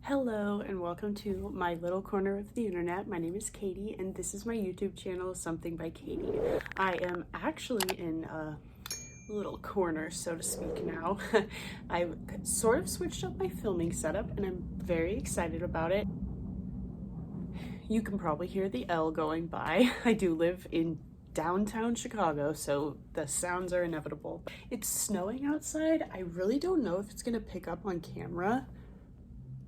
Hello and welcome to my little corner of the internet. My name is Katie and this is my YouTube channel, Something by Katie. I am actually in a little corner, so to speak now. I've sort of switched up my filming setup and I'm very excited about it. You can probably hear the L going by. I do live in downtown Chicago, so the sounds are inevitable. It's snowing outside. I really don't know if it's gonna pick up on camera.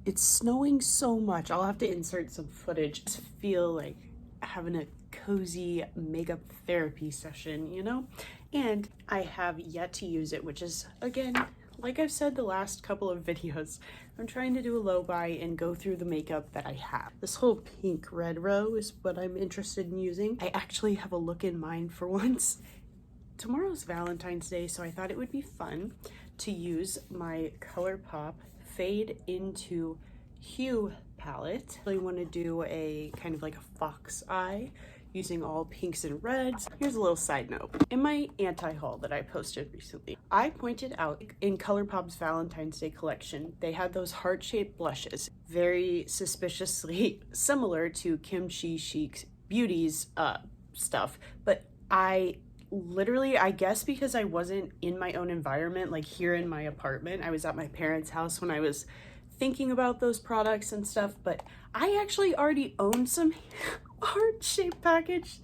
It's snowing so much. I'll have to insert some footage. I feel like having a cozy makeup therapy session, you know? And I have yet to use it, which is, again, like I've said the last couple of videos, I'm trying to do a low buy and go through the makeup that I have. This whole pink red row is what I'm interested in using. I actually have a look in mind for once. Tomorrow's Valentine's Day, so I thought it would be fun to use my ColourPop Fade into Hue palette. I want to do a kind of like a fox eye using all pinks and reds. Here's a little side note. In my anti-haul that I posted recently, I pointed out in ColourPop's Valentine's Day collection, they had those heart-shaped blushes, very suspiciously similar to Kimchi Chic's Beauty's stuff, but I guess because I wasn't in my own environment, like here in my apartment, I was at my parents' house when I was thinking about those products and stuff, but I actually already own some heart-shaped package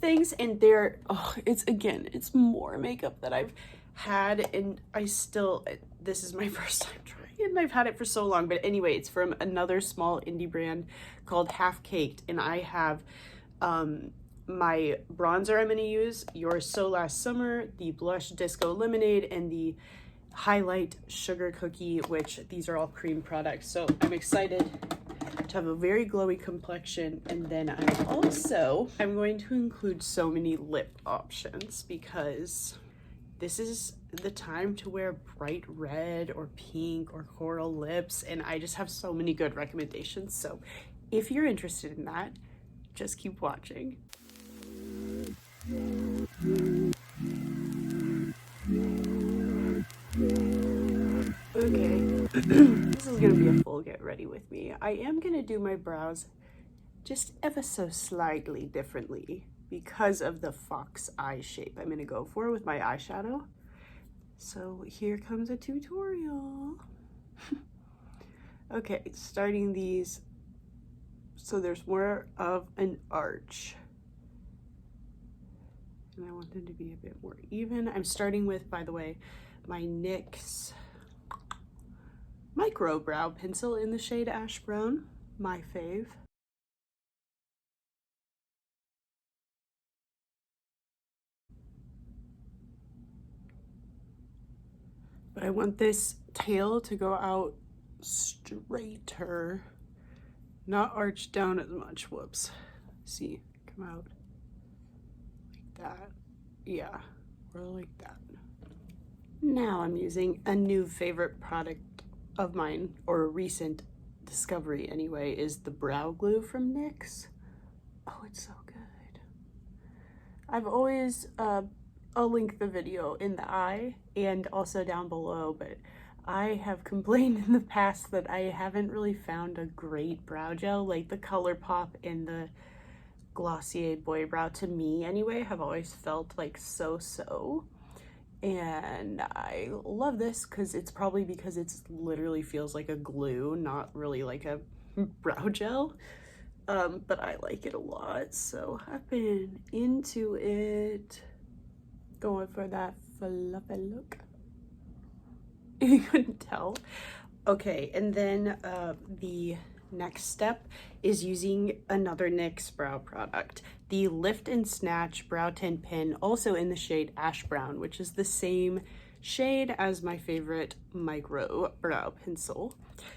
things, and they're, it's more makeup that I've had, and this is my first time trying it, and I've had it for so long. But anyway, it's from another small indie brand called Half Caked, and I have my bronzer I'm going to use, Yours So Last Summer, the blush Disco Lemonade, and the highlight Sugar Cookie, which these are all cream products. So I'm excited to have a very glowy complexion. And then I'm going to include so many lip options because this is the time to wear bright red or pink or coral lips, and I just have so many good recommendations. So if you're interested in that, just keep watching. Okay, this is gonna be a full get ready with me. I am gonna do my brows just ever so slightly differently because of the fox eye shape I'm gonna go for with my eyeshadow. So here comes a tutorial. Okay, starting these, so there's more of an arch. And I want them to be a bit more even. I'm starting with, by the way, my NYX micro brow pencil in the shade Ash Brown, my fave. But I want this tail to go out straighter, not arched down as much. Whoops. See, come out like that. Yeah, or like that. Now I'm using a new favorite product of mine, or a recent discovery anyway, is the brow glue from NYX. Oh, it's so good. I've always, I'll link the video in the eye and also down below, but I have complained in the past that I haven't really found a great brow gel. Like the ColourPop and the Glossier Boy Brow, to me anyway, have always felt like so. And I love this because it's probably because it's literally feels like a glue, not really like a brow gel. But I like it a lot, so I've been into it, going for that fluffy look. You couldn't tell. Okay, and then the next step is using another NYX brow product, the Lift and Snatch Brow Tint Pen, also in the shade Ash Brown, which is the same shade as my favorite micro brow pencil.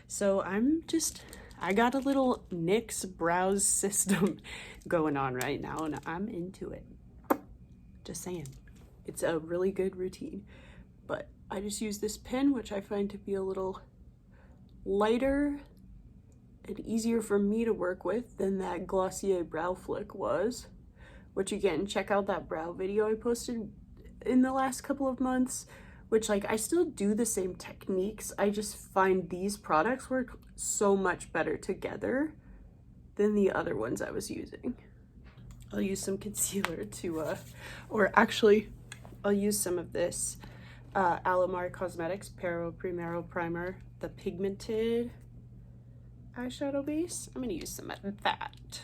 So I got a little NYX brows system going on right now, and I'm into it. Just saying. It's a really good routine, but I just use this pen, which I find to be a little lighter and easier for me to work with than that Glossier Brow Flick was, which again, check out that brow video I posted in the last couple of months which like I still do the same techniques. I just find these products work so much better together than the other ones I was using. I'll use some concealer to, or actually I'll use some of this Alamar Cosmetics Primero Primer, the pigmented eyeshadow base. I'm gonna use some of that.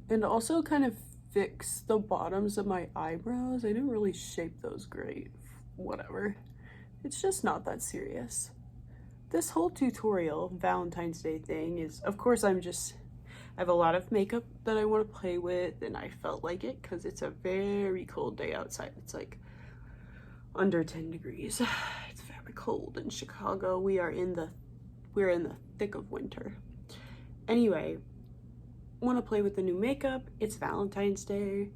And also kind of fix the bottoms of my eyebrows. I didn't really shape those great. Whatever. It's just not that serious. This whole tutorial Valentine's Day thing is, of course, I have a lot of makeup that I want to play with, and I felt like it because it's a very cold day outside. It's like under 10 degrees. It's very cold in Chicago. We're in the thick of winter. Anyway, want to play with the new makeup. It's Valentine's Day,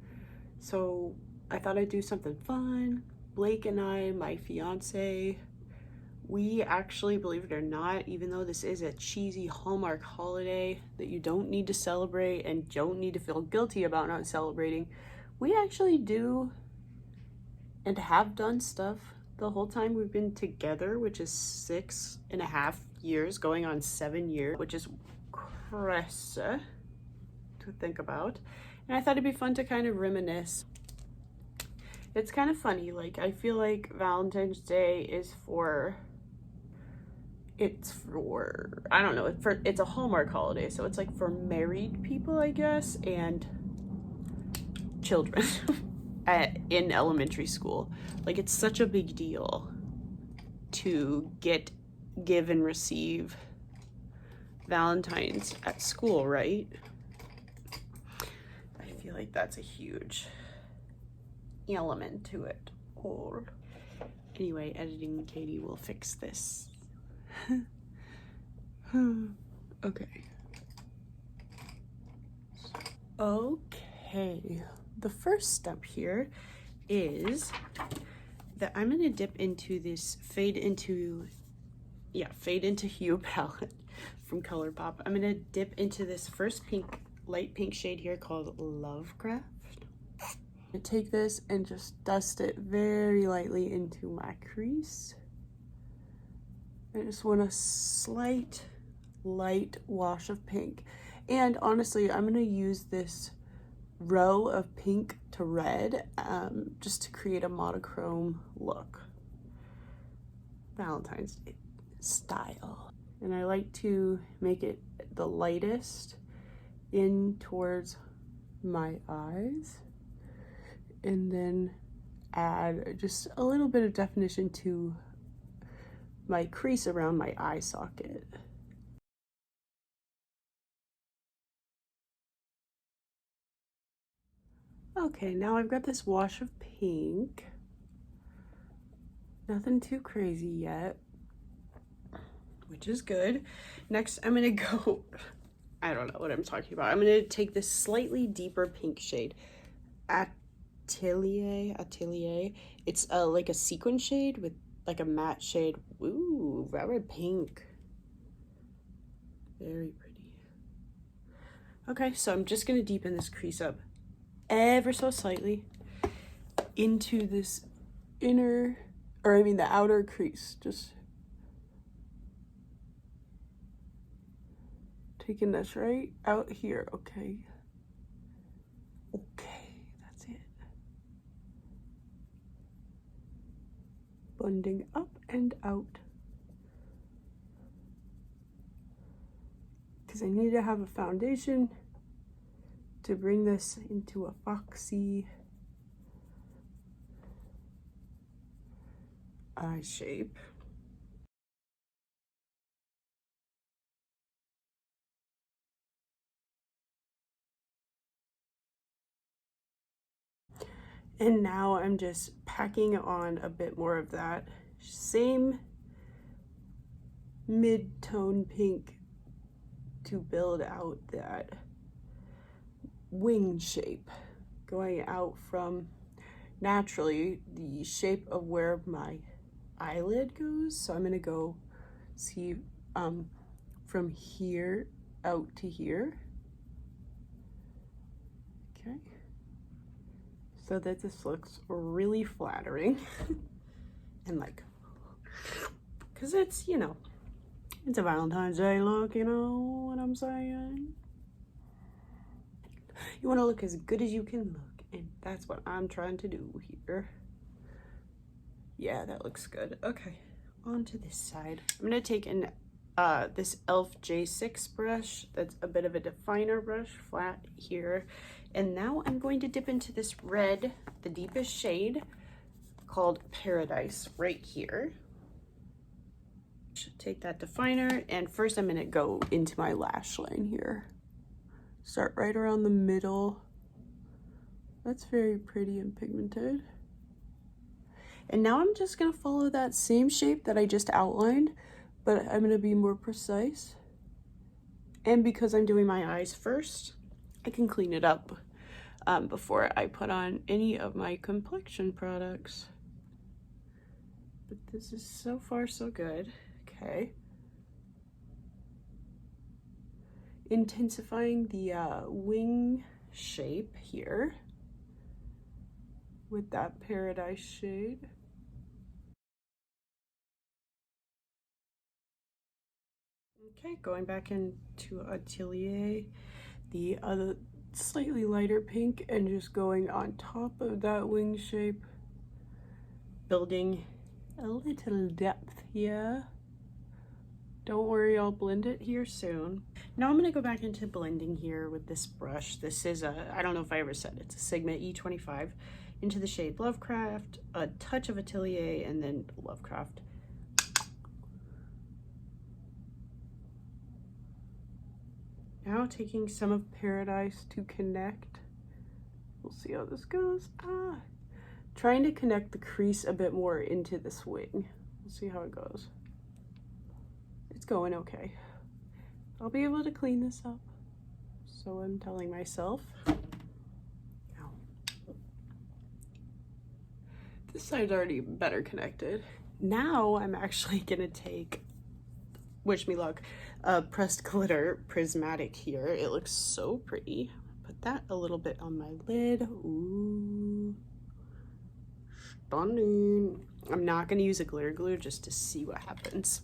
so I thought I'd do something fun. Blake and I, my fiance, we actually, believe it or not, even though this is a cheesy Hallmark holiday that you don't need to celebrate and don't need to feel guilty about not celebrating, we actually do and have done stuff the whole time we've been together, which is 6.5 years, going on 7 years, which is crazy to think about. And I thought it'd be fun to kind of reminisce. It's kind of funny, like I feel like Valentine's Day is I don't know, it's a Hallmark holiday, so it's like for married people, I guess, and children in elementary school. Like it's such a big deal to give and receive Valentines at school, right? I feel like that's a huge element to it. Or anyway, editing Katie will fix this. Okay. Okay. The first step here is that I'm gonna dip into this Fade into Hue palette from ColourPop. I'm gonna dip into this first light pink shade here called Lovecraft. I take this and just dust it very lightly into my crease. I just want a slight light wash of pink. And honestly, I'm gonna use this row of pink to red just to create a monochrome look. Valentine's Day style. And I like to make it the lightest in towards my eyes, and then add just a little bit of definition to my crease around my eye socket. Okay, now I've got this wash of pink. Nothing too crazy yet, which is good. Next, I'm gonna go, I don't know what I'm talking about. I'm gonna take this slightly deeper pink shade, Atelier. It's like a sequin shade with like a matte shade. Ooh, very pink. Very pretty. Okay, so I'm just gonna deepen this crease up ever so slightly into this the outer crease. Just taking this right out here, okay? Okay, that's it. Blending up and out. Because I need to have a foundation to bring this into a foxy eye shape. And now I'm just packing on a bit more of that same mid-tone pink to build out that wing shape, going out from naturally the shape of where my eyelid goes. So I'm gonna go see from here out to here. Okay, so that this looks really flattering. and like, because it's, you know, it's a Valentine's Day look, you know what I'm saying? You want to look as good as you can look, and that's what I'm trying to do here. Yeah, that looks good. Okay, on to this side. I'm gonna take an this e.l.f. J6 brush. That's a bit of a definer brush, flat here. And now I'm going to dip into this red, the deepest shade, called Paradise, right here. Take that definer, and first I'm gonna go into my lash line here. Start right around the middle. That's very pretty and pigmented. And now I'm just gonna follow that same shape that I just outlined, but I'm gonna be more precise. And because I'm doing my eyes first, I can clean it up before I put on any of my complexion products. But this is so far so good. Okay. Intensifying the wing shape here with that Paradise shade. Okay, going back into Atelier, the other slightly lighter pink, and just going on top of that wing shape, building a little depth here. Don't worry, I'll blend it here soon. Now I'm gonna go back into blending here with this brush. This is a, I don't know if I ever said, it's a Sigma E25, into the shade Lovecraft, a touch of Atelier, and then Lovecraft. Now taking some of Paradise to connect. We'll see how this goes. Trying to connect the crease a bit more into this wing. We'll see how it goes. It's going okay. I'll be able to clean this up. So I'm telling myself. Now, this side's already better connected. Now I'm actually gonna take, wish me luck, pressed glitter prismatic here. It looks so pretty. Put that a little bit on my lid. Ooh, stunning. I'm not gonna use a glitter glue just to see what happens.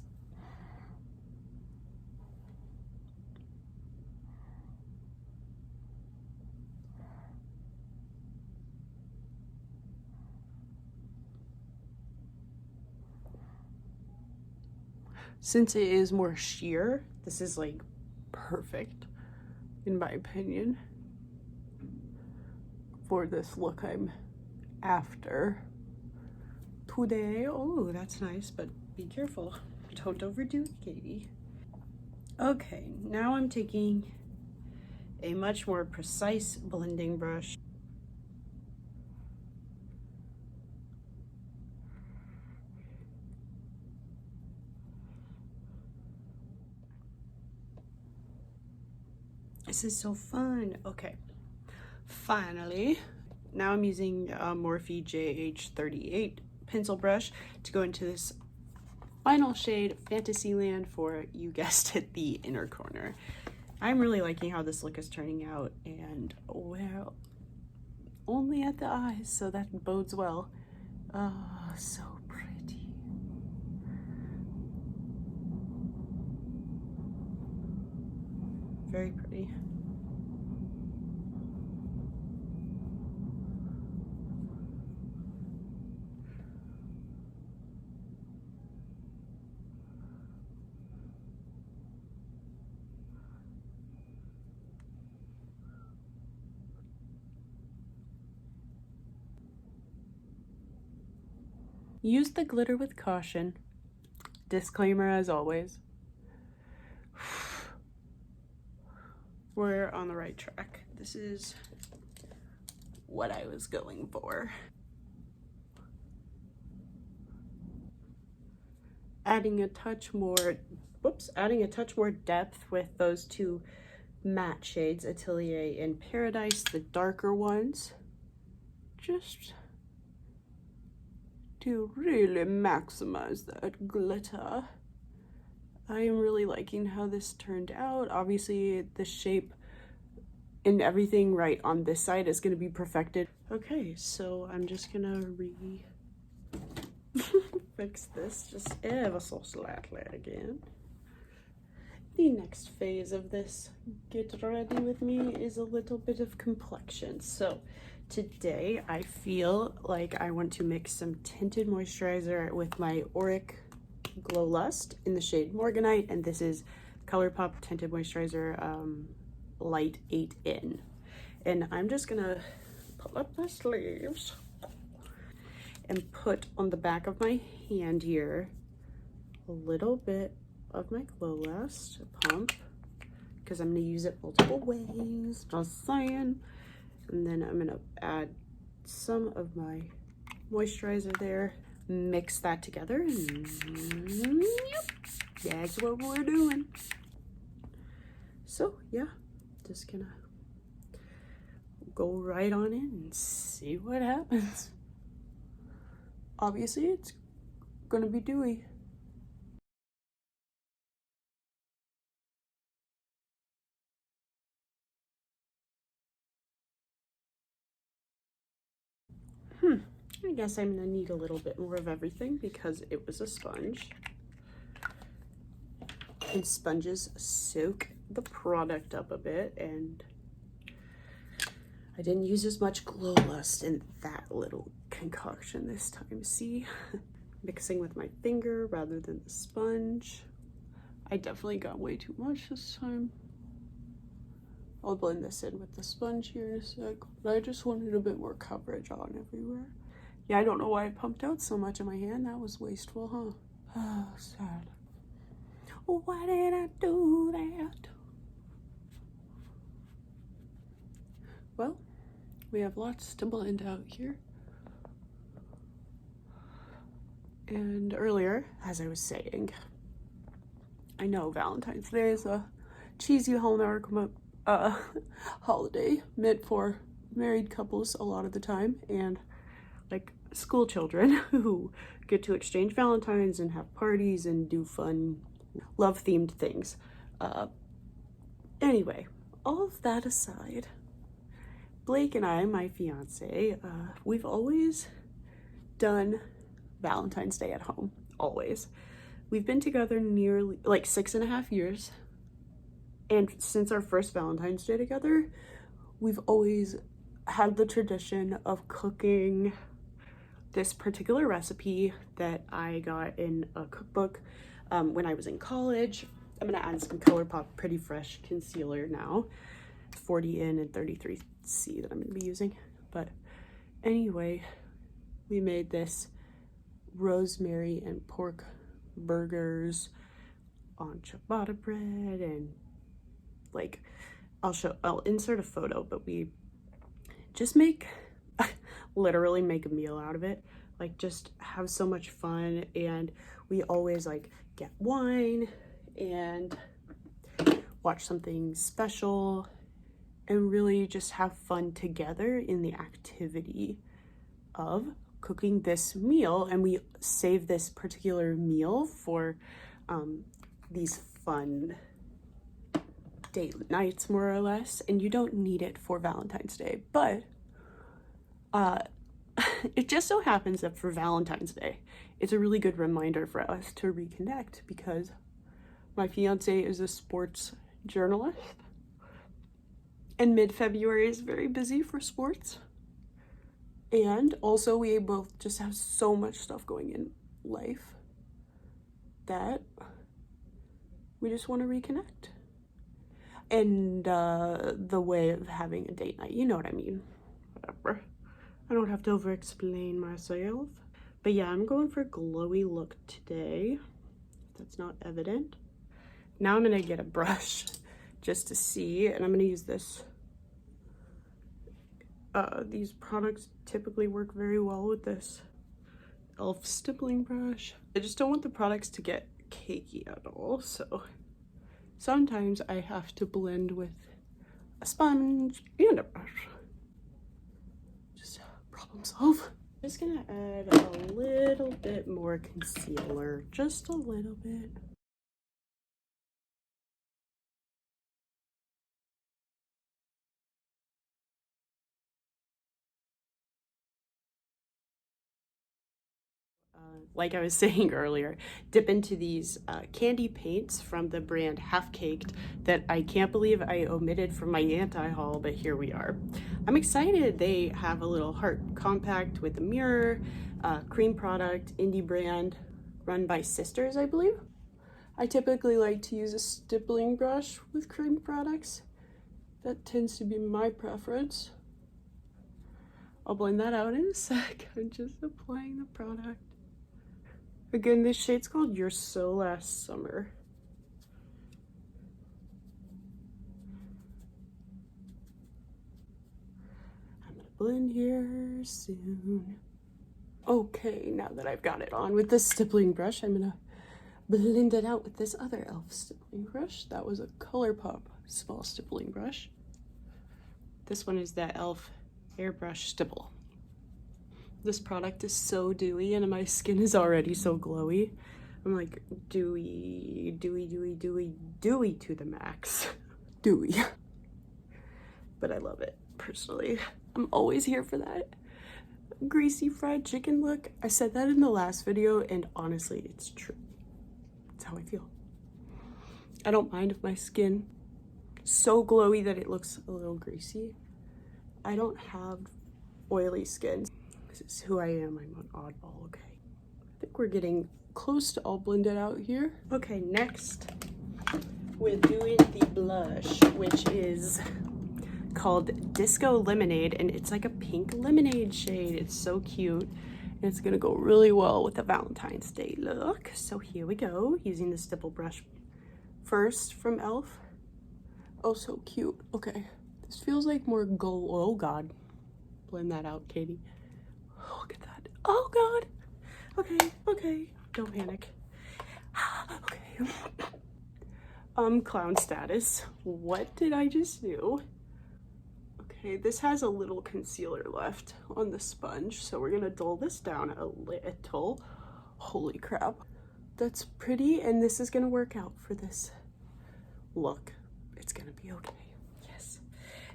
Since it is more sheer, this is like perfect, in my opinion, for this look I'm after today. Oh, that's nice, but be careful. Don't overdo it, Katie. Okay, now I'm taking a much more precise blending brush. This is so fun. Okay, finally. Now I'm using a Morphe JH38 pencil brush to go into this final shade, Fantasyland, for, you guessed it, the inner corner. I'm really liking how this look is turning out, and well, only at the eyes, so that bodes well. Oh, so pretty. Very pretty. Use the glitter with caution. Disclaimer as always. We're on the right track. This is what I was going for. Adding a touch more, adding a touch more depth with those two matte shades, Atelier and Paradise, the darker ones. Just to really maximize that glitter. I am really liking how this turned out. Obviously, the shape and everything right on this side is going to be perfected. Okay, so I'm just gonna fix this just ever so slightly again. The next phase of this get ready with me is a little bit of complexion. So today I feel like I want to mix some tinted moisturizer with my Auric Glow Lust in the shade Morganite, and this is ColourPop tinted moisturizer light 8 in. And I'm just gonna pull up my sleeves and put on the back of my hand here a little bit of my Glow Lust pump, because I'm going to use it multiple ways, just saying. And then I'm going to add some of my moisturizer there, mix that together, and yep, that's what we're doing. So yeah, just gonna go right on in and see what happens. Obviously it's gonna be dewy. I guess I'm gonna need a little bit more of everything because it was a sponge. And sponges soak the product up a bit, and I didn't use as much Glow Lust in that little concoction this time. See? Mixing with my finger rather than the sponge. I definitely got way too much this time. I'll blend this in with the sponge here in a sec, but I just wanted a bit more coverage on everywhere. Yeah, I don't know why I pumped out so much in my hand. That was wasteful, huh? Oh, sad. Why did I do that? Well, we have lots to blend out here. And earlier, as I was saying, I know Valentine's Day is a cheesy Hallmark holiday meant for married couples a lot of the time, and like school children who get to exchange Valentines and have parties and do fun love-themed things. Anyway, all of that aside, Blake and I, my fiance, we've always done Valentine's Day at home, always. We've been together nearly like 6.5 years, and since our first Valentine's Day together, we've always had the tradition of cooking this particular recipe that I got in a cookbook when I was in college. I'm gonna add some ColourPop Pretty Fresh concealer now. 40 in and 33C that I'm gonna be using. But anyway, we made this rosemary and pork burgers on ciabatta bread, and like I'll insert a photo, but we just literally make a meal out of it. Like, just have so much fun, and we always like get wine and watch something special and really just have fun together in the activity of cooking this meal. And we save this particular meal for these fun date nights, more or less, and you don't need it for Valentine's Day, but it just so happens that for Valentine's Day, it's a really good reminder for us to reconnect, because my fiance is a sports journalist, and mid-February is very busy for sports. And also we both just have so much stuff going in life that we just want to reconnect. And the way of having a date night, you know what I mean. Whatever. I don't have to over-explain myself. But yeah, I'm going for a glowy look today. That's not evident. Now I'm gonna get a brush just to see, and I'm gonna use this. These products typically work very well with this e.l.f. stippling brush. I just don't want the products to get cakey at all, so sometimes I have to blend with a sponge and a brush. Just problem solve. I'm just gonna add a little bit more concealer, just a little bit. like I was saying earlier, dip into these candy paints from the brand Half Caked that I can't believe I omitted from my anti-haul, but here we are. I'm excited. They have a little heart compact with a mirror, cream product, indie brand, run by sisters, I believe. I typically like to use a stippling brush with cream products. That tends to be my preference. I'll blend that out in a sec. I'm just applying the product. Again, this shade's called You're So Last Summer. I'm gonna blend here soon. Okay, now that I've got it on with this stippling brush, I'm gonna blend it out with this other e.l.f. stippling brush. That was a colourpop small stippling brush. This one is that e.l.f. Airbrush Stipple. This product is so dewy and my skin is already so glowy. I'm like dewy, dewy, dewy, dewy, dewy to the max. Dewy. But I love it, personally. I'm always here for that greasy fried chicken look. I said that in the last video and honestly, it's true. It's how I feel. I don't mind if my skin is so glowy that it looks a little greasy. I don't have oily skin. This is who I am. I'm an oddball, okay? I think we're getting close to all blended out here. Okay, next we're doing the blush, which is called Disco Lemonade, and it's like a pink lemonade shade. It's so cute. And it's gonna go really well with the Valentine's Day look. So here we go, using the stipple brush first from e.l.f. Oh, so cute. Okay. This feels like more gold. Oh God. Blend that out, Katie. Oh, look at that. Oh God. Okay, okay. Don't panic. Okay. Clown status. What did I just do? Okay, this has a little concealer left on the sponge, so we're gonna dull this down a little. Holy crap. That's pretty, and this is gonna work out for this look. It's gonna be okay.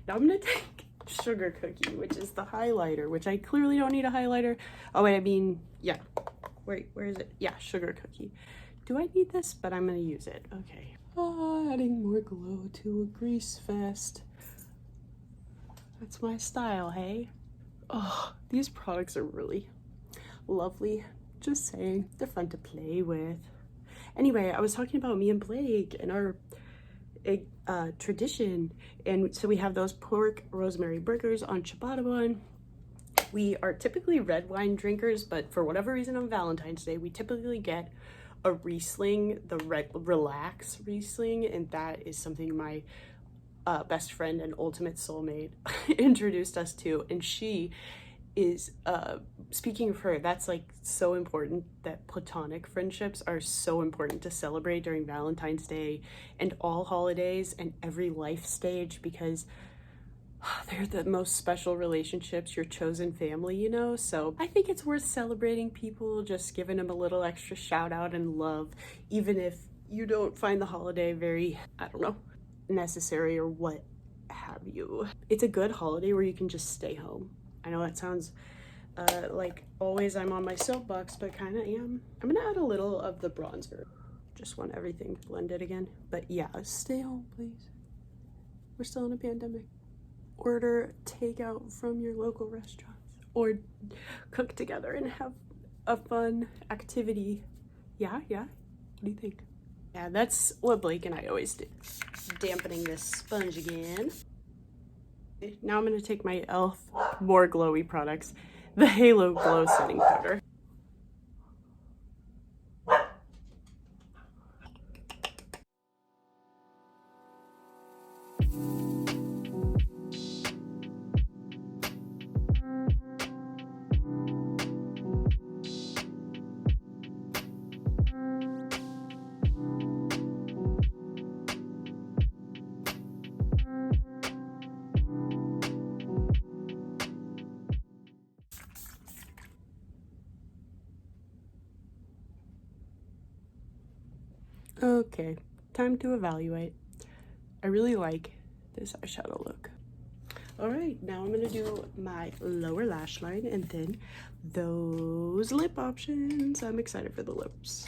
Now I'm gonna take Sugar Cookie, which is the highlighter, which I clearly don't need a highlighter. Oh wait, I mean, yeah. Wait, where is it? Yeah, Sugar Cookie. Do I need this? But I'm gonna use it. Okay. Oh, adding more glow to a grease fest. That's my style, hey? Oh, these products are really lovely. Just saying, they're fun to play with. Anyway, I was talking about me and Blake and our tradition, and so we have those pork rosemary burgers on ciabatta bun. We are typically red wine drinkers, but for whatever reason on Valentine's Day we typically get a Riesling, the red relax Riesling, and that is something my best friend and ultimate soulmate introduced us to, and she is speaking of her, that's like so important, that platonic friendships are so important to celebrate during Valentine's Day and all holidays and every life stage, because they're the most special relationships, your chosen family, you know? So I think it's worth celebrating people, just giving them a little extra shout out and love, even if you don't find the holiday very, I don't know, necessary or what have you. It's a good holiday where you can just stay home. I know that sounds like always I'm on my soapbox, but kind of am. I'm gonna add a little of the bronzer. Just want everything blended again. But yeah, stay home, please. We're still in a pandemic. Order takeout from your local restaurants or cook together and have a fun activity. Yeah? What do you think? Yeah, that's what Blake and I always do. Dampening this sponge again. Now I'm gonna take my e.l.f. more glowy products, the Halo Glow Setting Powder. Okay, time to evaluate. I really like this eyeshadow look. All right, now I'm gonna do my lower lash line and then those lip options. I'm excited for the lips.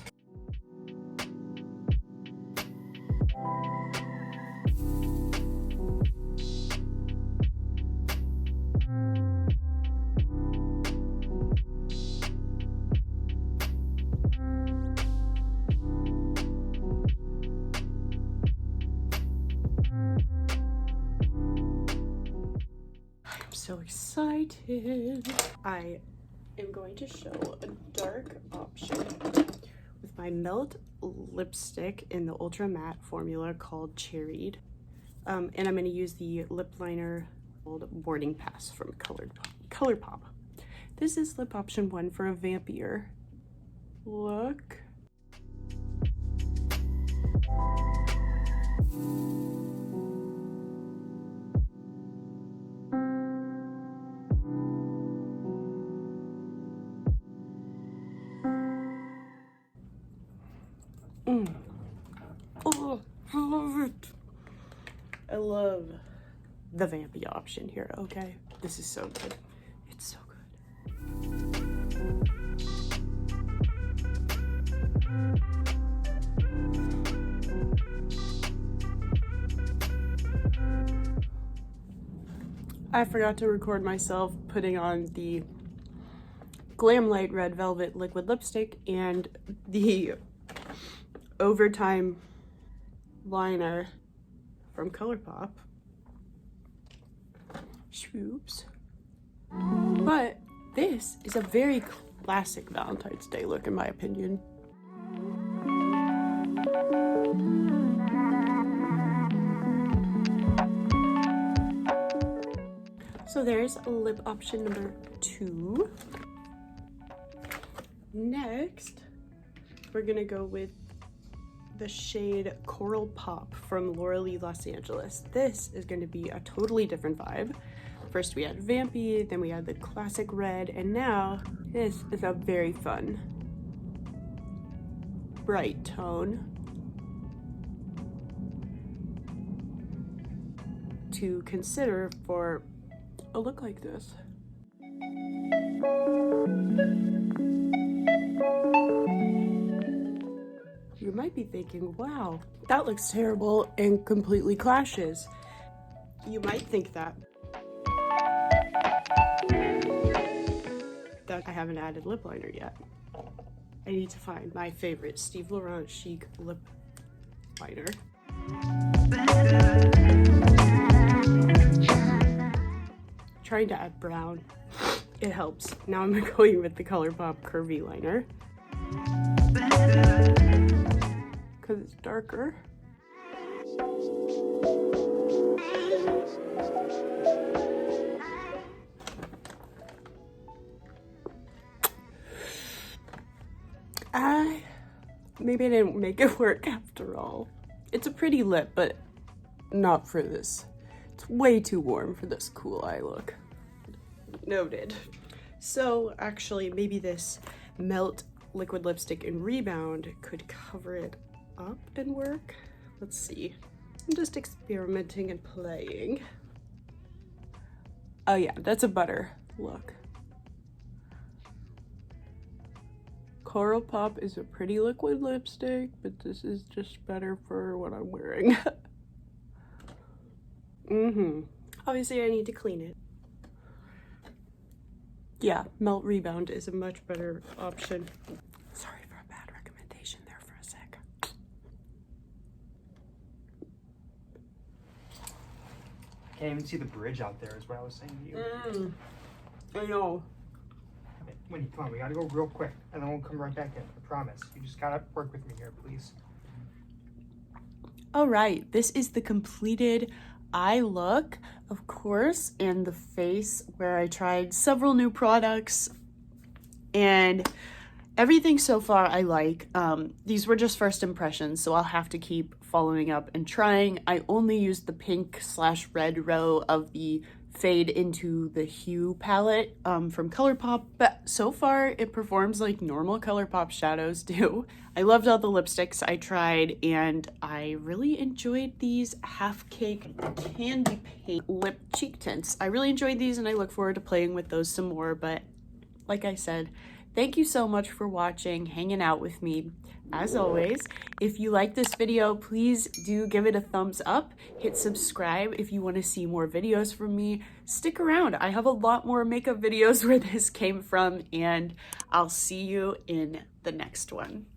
So excited. I am going to show a dark option with my melt lipstick in the ultra matte formula called Cherried, and I'm going to use the lip liner called Boarding Pass from colourpop. This is lip option 1 for a vampier look. Oh, I love it. I love the vampy option here, okay? This is so good. It's so good. I forgot to record myself putting on the Glam Light Red Velvet liquid lipstick and the Overtime liner from ColourPop. Swoops. But this is a very classic Valentine's Day look in my opinion. So there's lip option number 2. Next, we're gonna go with the shade Coral Pop from Loreal Los Angeles. This is going to be a totally different vibe. First we had vampy, then we had the classic red, and now this is a very fun, bright tone to consider for a look like this. You might be thinking, wow, that looks terrible and completely clashes. You might think that. I haven't added lip liner yet. I need to find my favorite Steve Laurent Chic lip liner. Trying to add brown, it helps. Now I'm going with the ColourPop Curvy liner. Because it's darker. Maybe I didn't make it work after all. It's a pretty lip, but not for this. It's way too warm for this cool eye look. Noted. So actually, maybe this melt liquid lipstick in Rebound could cover it up and work. Let's see. I'm just experimenting and playing. Oh yeah, that's a butter look. Coral Pop is a pretty liquid lipstick, but this is just better for what I'm wearing. Obviously I need to clean it. Yeah, Melt Rebound is a much better option. Sorry for a bad recommendation there for a sec. I can't even see the bridge out there is what I was saying to you. I know. Okay, Wendy, come on, we gotta go real quick and then we'll come right back in, I promise. You just gotta work with me here, please. All right, this is the completed eye look, of course, and the face where I tried several new products and everything so far I like. These were just first impressions, so I'll have to keep following up and trying. I only used the pink/red row of the fade into the hue palette from ColourPop, but so far it performs like normal ColourPop shadows do. I loved all the lipsticks I tried, and I really enjoyed these Half Cake Candy Paint lip cheek tints. I really enjoyed these, and I look forward to playing with those some more. But like I said, thank you so much for watching, hanging out with me. As always, if you like this video, please do give it a thumbs up. Hit subscribe if you want to see more videos from me. Stick around. I have a lot more makeup videos where this came from, and I'll see you in the next one.